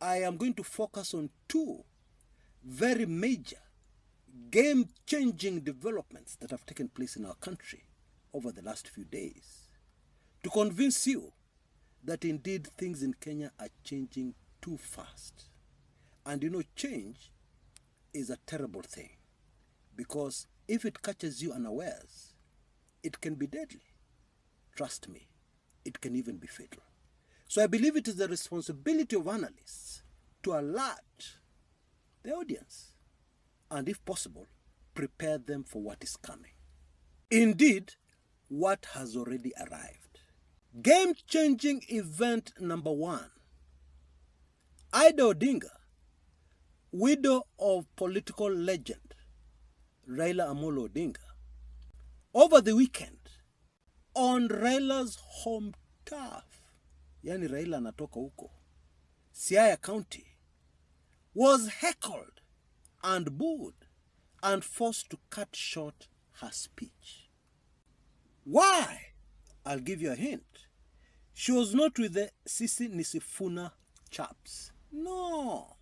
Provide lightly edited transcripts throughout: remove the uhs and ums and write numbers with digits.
I am going to focus on two very major, game-changing developments that have taken place in our country over the last few days to convince you that indeed things in Kenya are changing too fast. And you know, change is a terrible thing, because if it catches you unawares, it can be deadly. Trust me, it can even be fatal. So I believe it is the responsibility of analysts to alert the audience and, if possible, prepare them for what is coming. Indeed, what has already arrived. Game-changing event number one. Ida Odinga, widow of political legend Raila Amolo Odinga, over the weekend on Raila's home turf, yani Raila anatoka huko, Siaya County, was heckled and booed and forced to cut short her speech. Why? I'll give you a hint. She was not with the Sisi Nifuna chaps. No.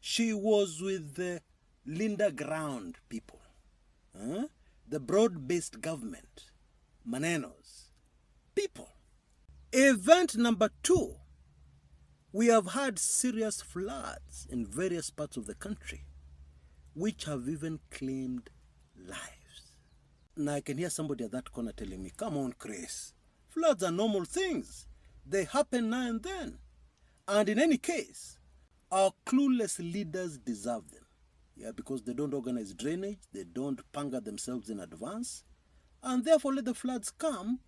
She was with the Linda Ground people. The broad-based government. Manenos. People. Event number two. We have had serious floods in various parts of the country, which have even claimed lives. Now I can hear somebody at that corner telling me, come on, Chris. Floods are normal things. They happen now and then. And in any case, our clueless leaders deserve them. Yeah, because they don't organize drainage, they don't panga themselves in advance, and therefore let the floods come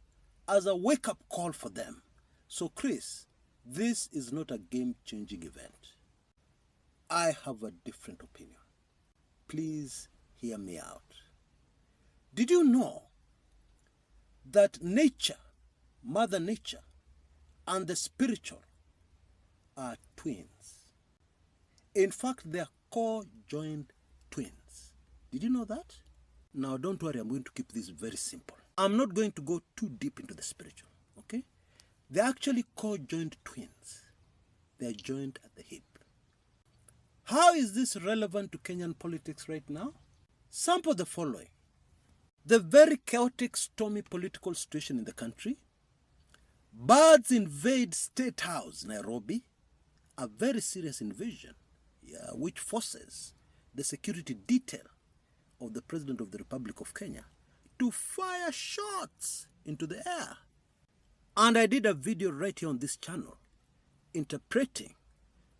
as a wake-up call for them. So, Chris, this is not a game-changing event. I have a different opinion. Please hear me out. Did you know that nature, Mother Nature, and the spiritual are twins? In fact, they are co-joined twins. Did you know that? Now, don't worry, I'm going to keep this very simple. I'm not going to go too deep into the spiritual, okay? They're actually co-joined twins. They're joined at the hip. How is this relevant to Kenyan politics right now? Sample the following. The very chaotic, stormy political situation in the country. Birds invade State House, Nairobi. A very serious invasion, which forces the security detail of the President of the Republic of Kenya to fire shots into the air. And I did a video right here on this channel interpreting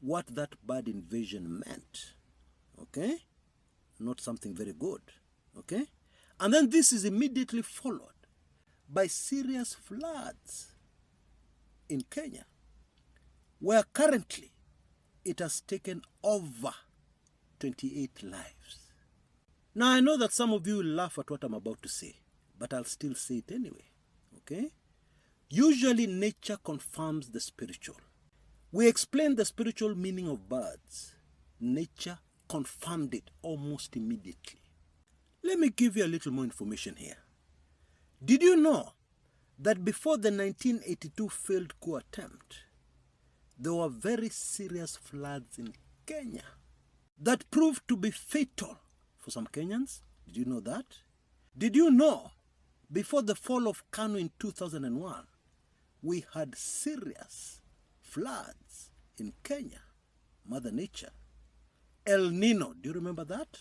what that bird invasion meant. Okay? Not something very good. Okay? And then this is immediately followed by serious floods in Kenya, where currently it has taken over 28 lives. Now, I know that some of you will laugh at what I'm about to say, but I'll still say it anyway. Okay? Usually, nature confirms the spiritual. We explained the spiritual meaning of birds. Nature confirmed it almost immediately. Let me give you a little more information here. Did you know that before the 1982 failed coup attempt, there were very serious floods in Kenya that proved to be fatal for some Kenyans? Did you know that? Did you know before the fall of Kano in 2001, we had serious floods in Kenya? Mother Nature. El Nino, do you remember that?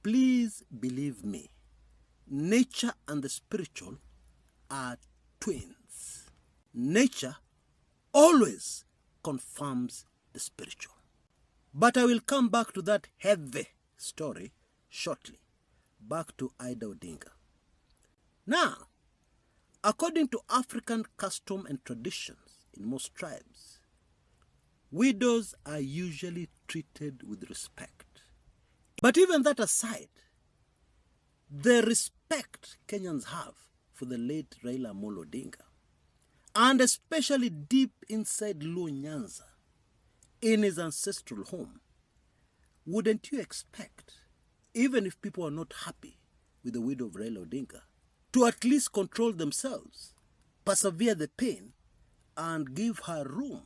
Please believe me, nature and the spiritual are twins. Nature always confirms the spiritual. But I will come back to that heavy story shortly. Back to Ida Odinga. Now, according to African custom and traditions in most tribes, widows are usually treated with respect. But even that aside, the respect Kenyans have for the late Raila Amolo Odinga, and especially deep inside Luo Nyanza, in his ancestral home, wouldn't you expect, even if people are not happy with the widow of Raila Odinga, to at least control themselves, persevere the pain, and give her room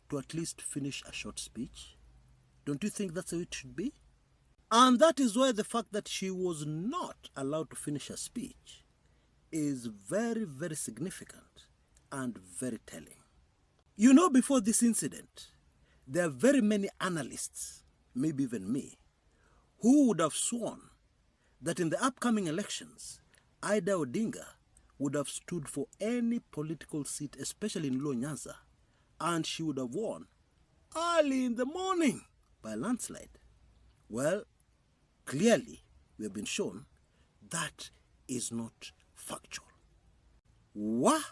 to at least finish a short speech? Don't you think that's how it should be? And that is why the fact that she was not allowed to finish her speech is very, very significant and very telling. You know, before this incident, there are very many analysts, maybe even me, who would have sworn that in the upcoming elections, Ida Odinga would have stood for any political seat, especially in Luo Nyanza, and she would have won early in the morning by a landslide. Well, clearly, we have been shown that is not factual. What?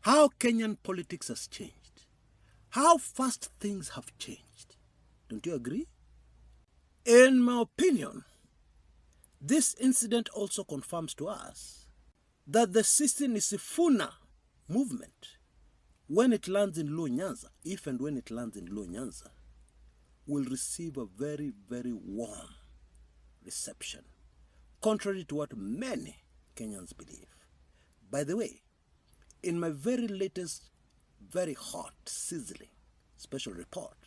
How Kenyan politics has changed. How fast things have changed. Don't you agree? In my opinion, this incident also confirms to us that the Nifuna movement, when it lands in Luo Nyanza, if and when it lands in Luo Nyanza, will receive a very, very warm reception, contrary to what many Kenyans believe. By the way, in my very latest, very hot, sizzling special report,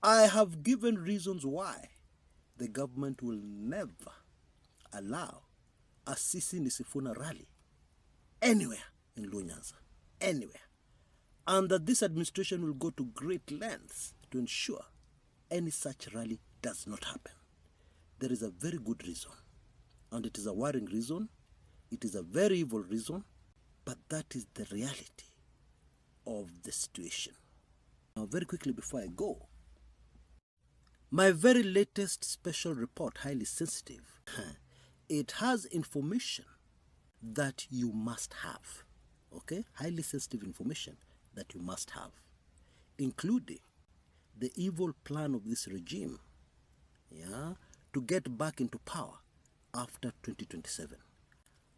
I have given reasons why the government will never allow a Nifuna rally anywhere in Luo Nyanza, anywhere. And that this administration will go to great lengths to ensure any such rally does not happen. There is a very good reason, and it is a worrying reason. It is a very evil reason, but that is the reality of the situation. Now, very quickly before I go, my very latest special report, highly sensitive, it has information that you must have, okay? Highly sensitive information that you must have, including the evil plan of this regime, to get back into power after 2027.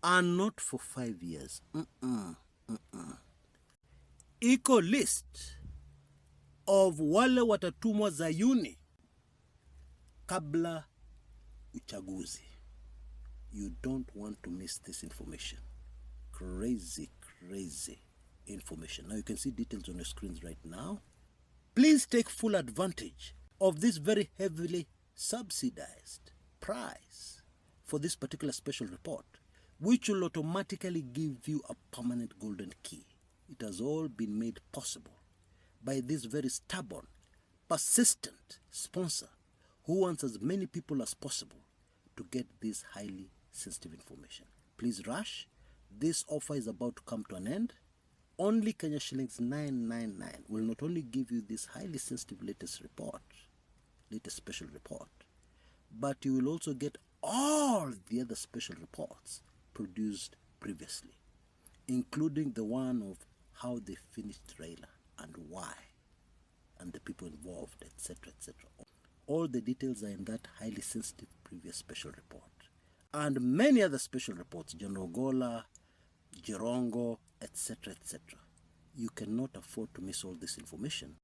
And not for 5 years. Iko list of wale watatumwa Zayuni kabla uchaguzi. You don't want to miss this information. Crazy, crazy information. Now you can see details on your screens right now. Please take full advantage of this very heavily subsidized price for this particular special report, which will automatically give you a permanent golden key. It has all been made possible by this very stubborn, persistent sponsor who wants as many people as possible to get this highly sensitive information. Please rush. This offer is about to come to an end. Only Kenya shillings 999 will not only give you this highly sensitive latest special report, but you will also get all the other special reports produced previously, including the one of how they finished Raila and why, and the people involved, etc., etc. All the details are in that highly sensitive previous special report. And many other special reports, General Gola, Jirongo, etc., etc. You cannot afford to miss all this information.